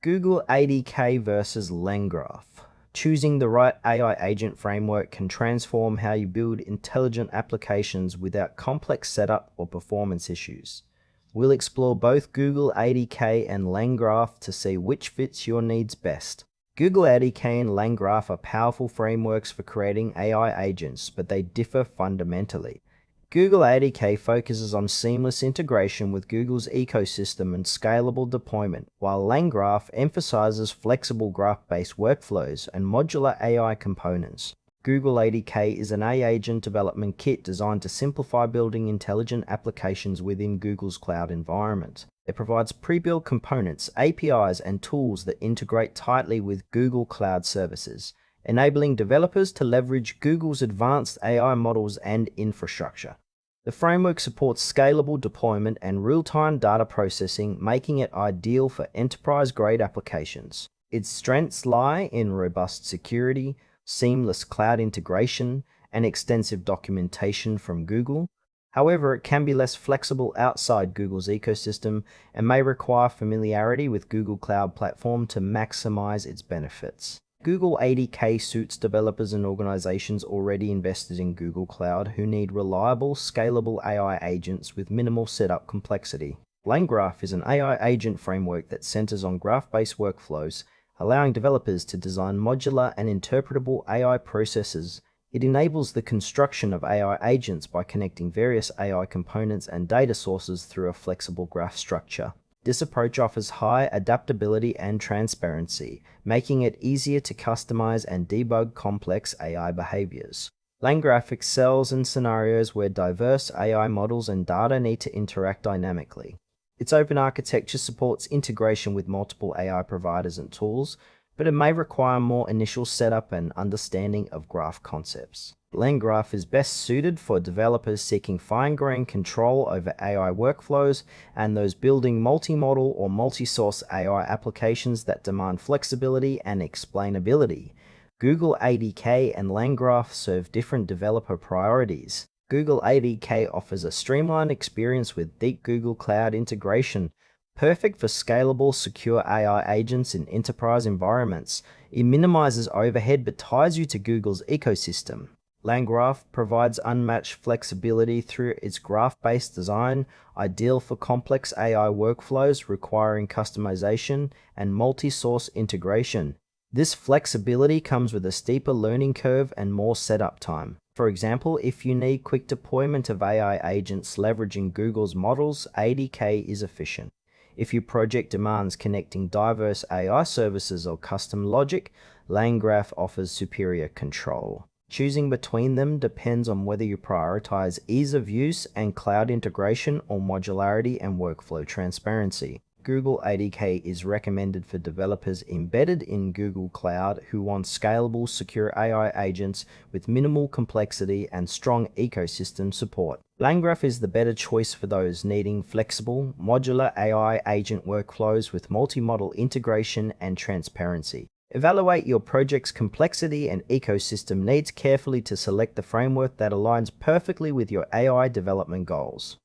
Google ADK versus LangGraph. Choosing the right AI agent framework can transform how you build intelligent applications without complex setup or performance issues. We'll explore both Google ADK and LangGraph to see which fits your needs best. Google ADK and LangGraph are powerful frameworks for creating AI agents, but they differ fundamentally. Google ADK focuses on seamless integration with Google's ecosystem and scalable deployment, while LangGraph emphasizes flexible graph-based workflows and modular AI components. Google ADK is an AI agent development kit designed to simplify building intelligent applications within Google's cloud environment. It provides pre-built components, APIs, and tools that integrate tightly with Google Cloud services, enabling developers to leverage Google's advanced AI models and infrastructure. The framework supports scalable deployment and real-time data processing, making it ideal for enterprise-grade applications. Its strengths lie in robust security, seamless cloud integration, and extensive documentation from Google. However, it can be less flexible outside Google's ecosystem and may require familiarity with Google Cloud Platform to maximize its benefits. Google ADK suits developers and organizations already invested in Google Cloud who need reliable, scalable AI agents with minimal setup complexity. LangGraph is an AI agent framework that centers on graph-based workflows, allowing developers to design modular and interpretable AI processes. It enables the construction of AI agents by connecting various AI components and data sources through a flexible graph structure. This approach offers high adaptability and transparency, making it easier to customize and debug complex AI behaviors. LangGraph excels in scenarios where diverse AI models and data need to interact dynamically. Its open architecture supports integration with multiple AI providers and tools, but it may require more initial setup and understanding of graph concepts. LangGraph is best suited for developers seeking fine-grained control over AI workflows and those building multi-model or multi-source AI applications that demand flexibility and explainability. Google ADK and LangGraph serve different developer priorities. Google ADK offers a streamlined experience with deep Google Cloud integration, perfect for scalable, secure AI agents in enterprise environments. It minimizes overhead but ties you to Google's ecosystem. LangGraph provides unmatched flexibility through its graph-based design, ideal for complex AI workflows requiring customization and multi-source integration. This flexibility comes with a steeper learning curve and more setup time. For example, if you need quick deployment of AI agents leveraging Google's models, ADK is efficient. If your project demands connecting diverse AI services or custom logic, LangGraph offers superior control. Choosing between them depends on whether you prioritize ease of use and cloud integration or modularity and workflow transparency. Google ADK is recommended for developers embedded in Google Cloud who want scalable, secure AI agents with minimal complexity and strong ecosystem support. LangGraph is the better choice for those needing flexible, modular AI agent workflows with multi-model integration and transparency. Evaluate your project's complexity and ecosystem needs carefully to select the framework that aligns perfectly with your AI development goals.